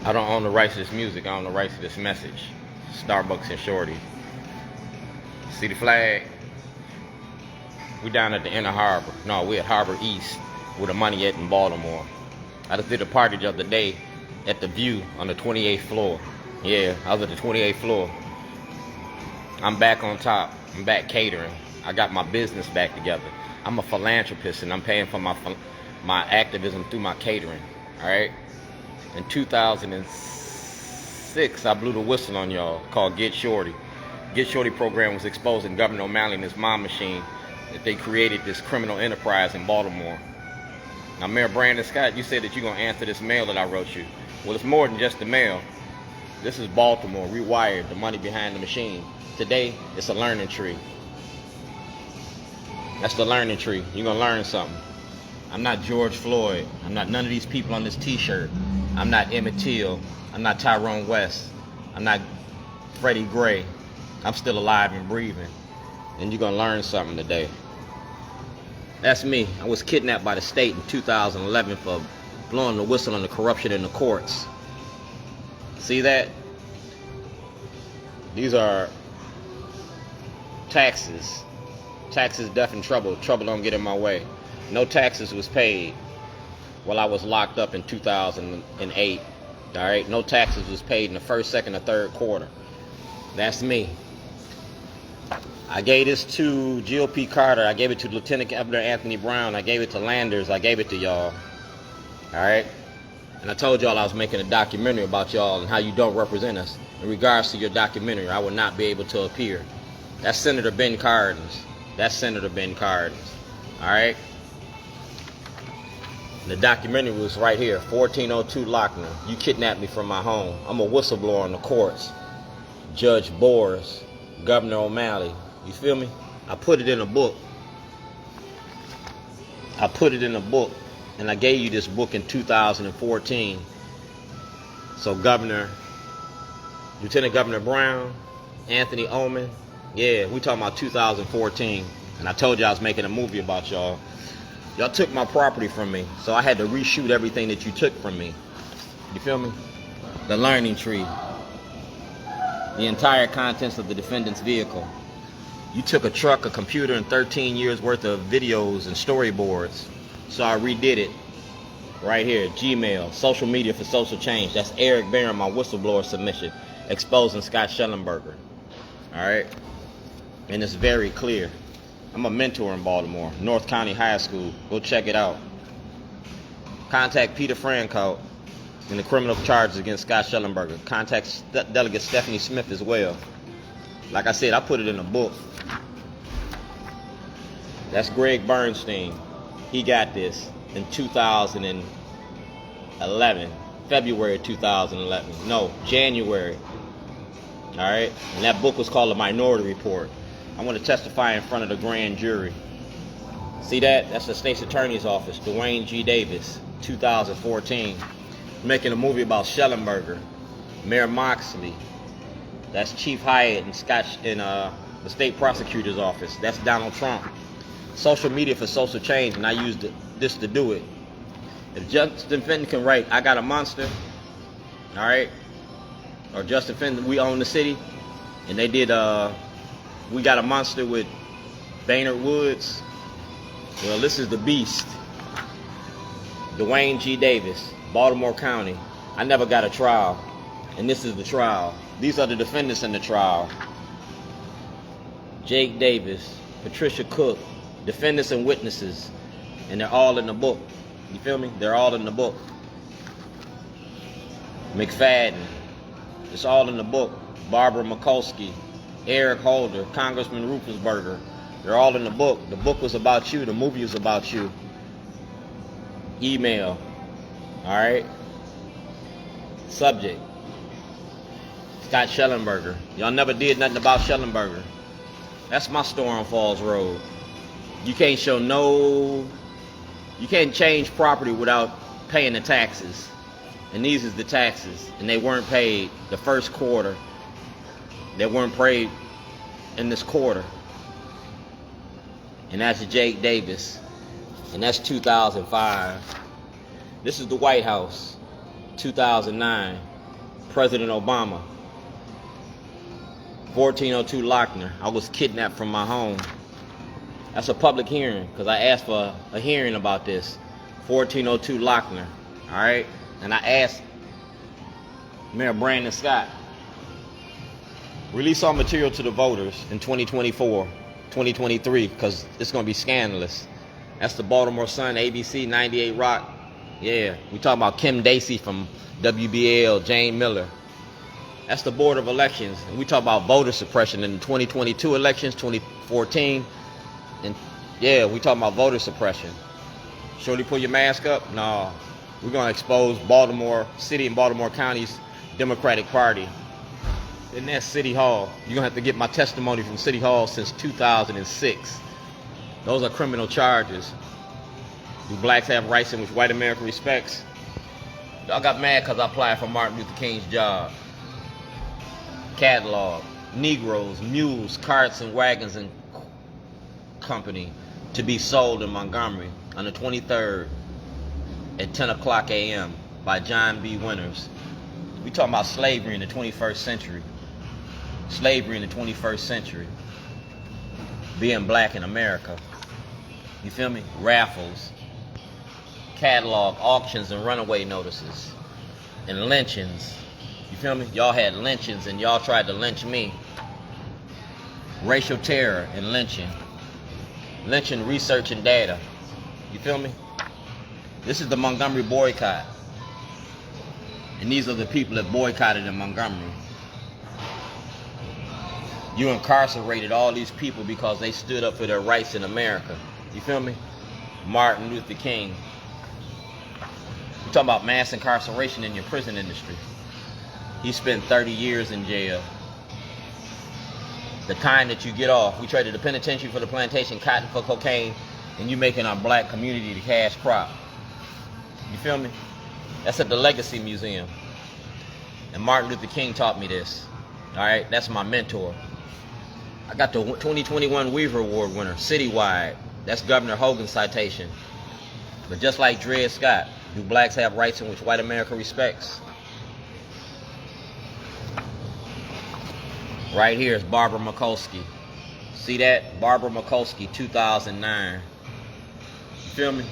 I don't own the rights to this music. I own the rights to this message. Starbucks and Shorty. See the flag? We down at the inner harbor. No, we at Harbor East, where the money at in Baltimore. I just did a party the other day at the View on the 28th floor. Yeah, I was at the 28th floor. I'm back on top. I'm back catering. I got my business back together. I'm a philanthropist, and I'm paying for my activism through my catering. All right. In 2006, I blew the whistle on y'all called Get Shorty. Get Shorty program was exposing Governor O'Malley and his mob machine that they created this criminal enterprise in Baltimore. Now, Mayor Brandon Scott, you said that you're going to answer this mail that I wrote you. Well, it's more than just the mail. This is Baltimore, rewired, the money behind the machine. Today, it's a learning tree. That's the learning tree. You're going to learn something. I'm not George Floyd. I'm not none of these people on this t-shirt. I'm not Emmett Till. I'm not Tyrone West. I'm not Freddie Gray. I'm still alive and breathing. And you're going to learn something today. That's me. I was kidnapped by the state in 2011 for blowing the whistle on the corruption in the courts. See that? These are taxes. Taxes, death, and trouble. Trouble don't get in my way. No taxes was paid while I was locked up in 2008. All right? No taxes was paid in the first, second, or third quarter. That's me. I gave this to GOP Carter. I gave it to Lieutenant Governor Anthony Brown. I gave it to Landers. I gave it to y'all. All right? And I told y'all I was making a documentary about y'all and how you don't represent us. In regards to your documentary, I would not be able to appear. That's Senator Ben Cardin's. That's Senator Ben Cardin's. All right? The documentary was right here, 1402 Lochner. You kidnapped me from my home. I'm a whistleblower in the courts. Judge Boris, Governor O'Malley. You feel me? I put it in a book. I put it in a book, and I gave you this book in 2014. So Lieutenant Governor Brown, Anthony Oman, yeah, we talking about 2014. And I told you I was making a movie about y'all. Y'all took my property from me, so I had to reshoot everything that you took from me. You feel me? The learning tree. The entire contents of the defendant's vehicle. You took a truck, a computer, and 13 years worth of videos and storyboards. So I redid it. Right here, Gmail, social media for social change. That's Eric Barron, my whistleblower submission, exposing Scott Shellenberger. All right? And it's very clear. I'm a mentor in Baltimore, North County High School. Go check it out. Contact Peter Franco in the criminal charges against Scott Shellenberger. Contact Delegate Stephanie Smith as well. Like I said, I put it in a book. That's Greg Bernstein. He got this in 2011. February 2011. No, January. All right? And that book was called The Minority Report. I want to testify in front of the grand jury. See that? That's the States Attorney's Office, Dwayne G. Davis, 2014. Making a movie about Shellenberger, Mayor Moxley. That's Chief Hyatt in the State Prosecutor's Office. That's Donald Trump. Social media for social change, and I used this to do it. If Justin Fenton can write, I got a monster, all right? Or Justin Fenton, we own the city, and they did, we got a monster with Baynard Woods. Well, this is the beast. Dwayne G. Davis, Baltimore County. I never got a trial, and this is the trial. These are the defendants in the trial. Jake Davis, Patricia Cook, defendants and witnesses, and they're all in the book. You feel me? They're all in the book. McFadden, it's all in the book. Barbara Mikulski, Eric Holder, Congressman Rufusberger, they're all in the book. The book was about you. The movie was about you. Email. All right? Subject. Scott Shellenberger. Y'all never did nothing about Shellenberger. That's my store on Falls Road. You can't show you can't change property without paying the taxes. And these is the taxes. And they weren't paid the first quarter. They weren't paid in this quarter. And that's Jake Davis. And that's 2005. This is the White House, 2009. President Obama. 1402 Lochner. I was kidnapped from my home. That's a public hearing because I asked for a hearing about this. 1402 Lochner. All right? And I asked Mayor Brandon Scott, release all material to the voters in 2024, 2023, because it's going to be scandalous. That's the Baltimore Sun, ABC, 98 Rock. Yeah, we talking about Kim Dacey from WBL, Jane Miller. That's the Board of Elections. And we talk about voter suppression in the 2022 elections, 2014. And yeah, we talking about voter suppression. Shorty, pull your mask up? No. We're going to expose Baltimore City and Baltimore County's Democratic Party. In that City Hall. You're going to have to get my testimony from City Hall since 2006. Those are criminal charges. Do blacks have rights in which white America respects? Y'all got mad because I applied for Martin Luther King's job. Catalog. Negroes, mules, carts, and wagons and company to be sold in Montgomery on the 23rd at 10 o'clock a.m. by John B. Winters. We talking about slavery in the 21st century. Slavery in the 21st century. Being black in America. You feel me? Raffles. Catalog, auctions, and runaway notices. And lynchings. You feel me? Y'all had lynchings and y'all tried to lynch me. Racial terror and lynching. Lynching research and data. You feel me? This is the Montgomery boycott. And these are the people that boycotted in Montgomery. You incarcerated all these people because they stood up for their rights in America. You feel me? Martin Luther King. You're talking about mass incarceration in your prison industry. He spent 30 years in jail. The time that you get off, we traded the penitentiary for the plantation, cotton for cocaine, and you making our black community the cash crop. You feel me? That's at the Legacy Museum. And Martin Luther King taught me this. All right, that's my mentor. I got the 2021 Weaver Award winner, citywide. That's Governor Hogan's citation. But just like Dred Scott, do blacks have rights in which white America respects? Right here is Barbara Mikulski. See that? Barbara Mikulski, 2009. You feel me?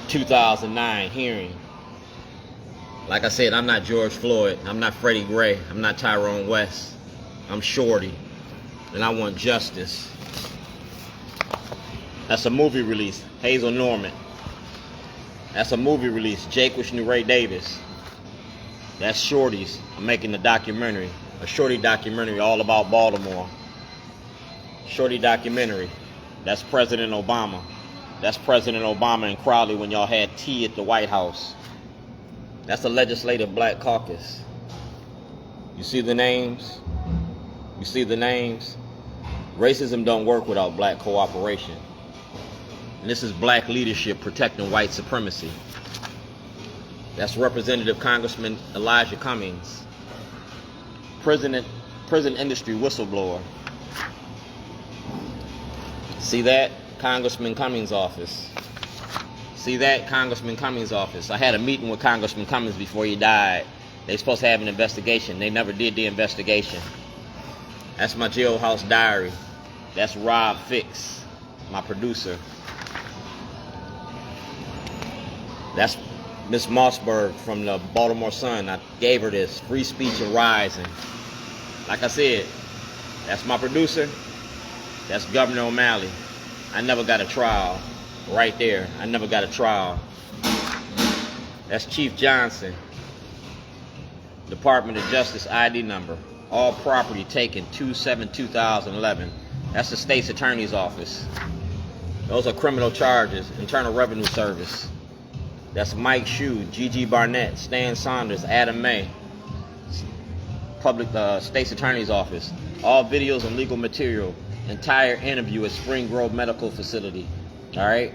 2009 hearing. Like I said, I'm not George Floyd. I'm not Freddie Gray. I'm not Tyrone West. I'm Shorty. And I want justice. That's a movie release. Hazel Norman. That's a movie release. Jake Wishnu Ray Davis. That's Shorty's. I'm making a documentary. A Shorty documentary all about Baltimore. Shorty documentary. That's President Obama. That's President Obama and Crowley when y'all had tea at the White House. That's the Legislative Black Caucus. You see the names? You see the names? Racism don't work without black cooperation. And this is black leadership protecting white supremacy. That's Representative Congressman Elijah Cummings. Prison industry whistleblower. See that? Congressman Cummings' office. See that? Congressman Cummings' office. I had a meeting with Congressman Cummings before he died. They supposed to have an investigation. They never did the investigation. That's my Jailhouse Diary. That's Rob Fix, my producer. That's Miss Mossberg from the Baltimore Sun. I gave her this, Free Speech and Rising. Like I said, that's my producer. That's Governor O'Malley. I never got a trial. Right there, I never got a trial. That's Chief Johnson. Department of Justice ID number. All property taken 2/7/2011. That's the States Attorney's Office. Those are criminal charges. Internal Revenue Service. That's Mike Shue, Gigi Barnett, Stan Saunders, Adam May. Public States Attorney's Office. All videos and legal material. Entire interview at Spring Grove Medical Facility. All right?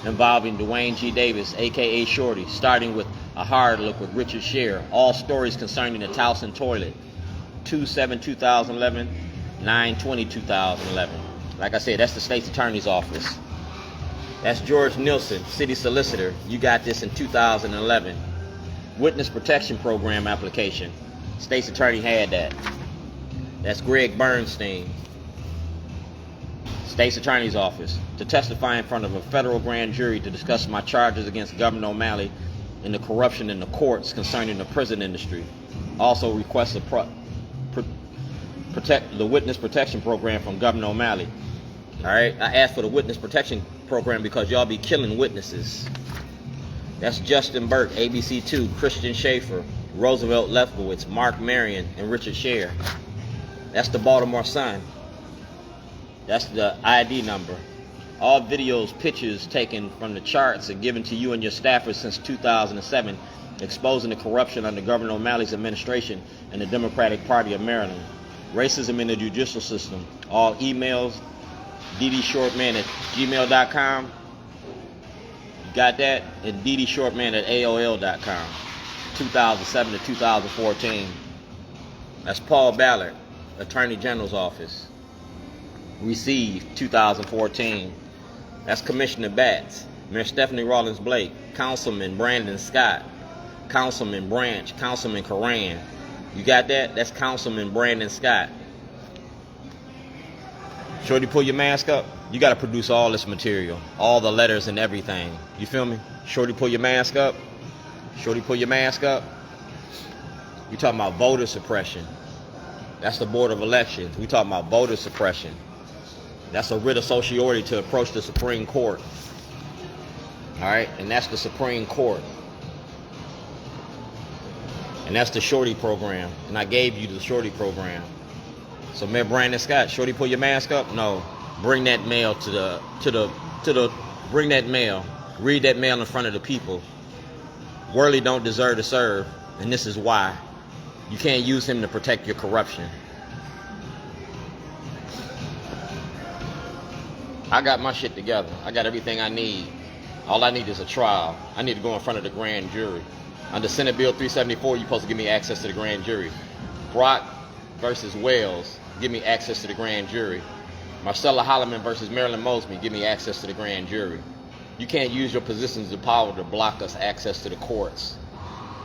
Involving Dwayne G. Davis, a.k.a. Shorty, starting with a hard look with Richard Scher. All stories concerning the Towson toilet. 2/7/2011, 9/20/2011. Like I said, that's the State's Attorney's Office. That's George Nilsen, City Solicitor. You got this in 2011. Witness Protection Program application. States Attorney had that. That's Greg Bernstein, States Attorney's Office, to testify in front of a federal grand jury to discuss my charges against Governor O'Malley and the corruption in the courts concerning the prison industry. Also requests protect the Witness Protection Program from Governor O'Malley. All right, I asked for the Witness Protection Program because y'all be killing witnesses. That's Justin Burke, ABC2, Christian Schaefer, Roosevelt Lefkowitz, Mark Marion, and Richard Scher. That's the Baltimore Sun. That's the ID number. All videos, pictures taken from the charts and given to you and your staffers since 2007, exposing the corruption under Governor O'Malley's administration and the Democratic Party of Maryland. Racism in the judicial system. All emails, ddshortman@gmail.com. You got that? And ddshortman@aol.com. 2007 to 2014. That's Paul Ballard, Attorney General's Office. Received 2014. That's Commissioner Batts, Mayor Stephanie Rawlins Blake, Councilman Brandon Scott, Councilman Branch, Councilman Coran. You got that? That's Councilman Brandon Scott. Shorty, pull your mask up. You got to produce all this material, all the letters and everything. You feel me? Shorty, pull your mask up. Shorty, pull your mask up. You talking about voter suppression. That's the Board of Elections. We talking about voter suppression. That's a writ of certiorari to approach the Supreme Court. All right? And that's the Supreme Court. And that's the Shorty program. And I gave you the Shorty program. So Mayor Brandon Scott, Shorty, pull your mask up? No. Bring that mail bring that mail. Read that mail in front of the people. Worley don't deserve to serve, and this is why. You can't use him to protect your corruption. I got my shit together. I got everything I need. All I need is a trial. I need to go in front of the grand jury. Under Senate Bill 374, you're supposed to give me access to the grand jury. Brock versus Wells, give me access to the grand jury. Marcella Holloman versus Marilyn Mosby, give me access to the grand jury. You can't use your positions of power to block us access to the courts.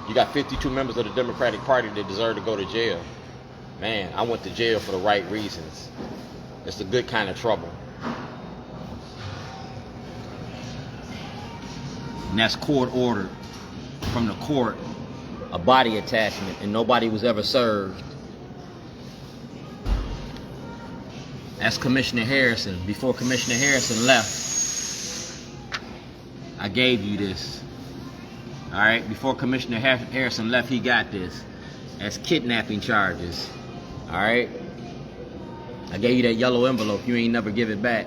You got 52 members of the Democratic Party that deserve to go to jail. Man, I went to jail for the right reasons. It's the good kind of trouble. And that's court ordered from the court, a body attachment, and nobody was ever served. That's Commissioner Harrison. Before Commissioner Harrison left, I gave you this. All right, before Commissioner Harrison left, he got this. That's kidnapping charges. All right, I gave you that yellow envelope. You ain't never give it back.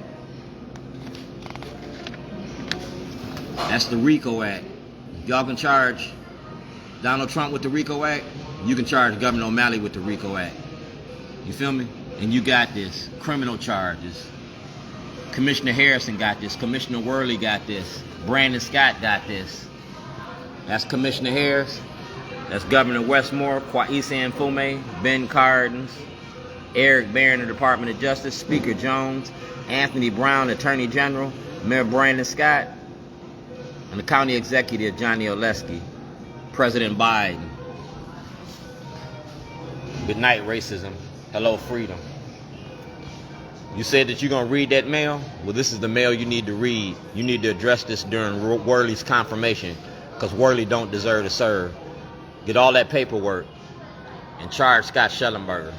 That's the RICO Act. If y'all can charge Donald Trump with the RICO Act, you can charge Governor O'Malley with the RICO Act. You feel me? And you got this. Criminal charges. Commissioner Harrison got this. Commissioner Worley got this. Brandon Scott got this. That's Commissioner Harris. That's Governor Westmore, Kwesi Mfume, Ben Cardin, Eric Barron, the Department of Justice, Speaker Jones, Anthony Brown, Attorney General, Mayor Brandon Scott, and the County Executive, Johnny Oleski, President Biden. Good night, racism. Hello, freedom. You said that you're going to read that mail? Well, this is the mail you need to read. You need to address this during Worley's confirmation, because Worley don't deserve to serve. Get all that paperwork and charge Scott Shellenberger.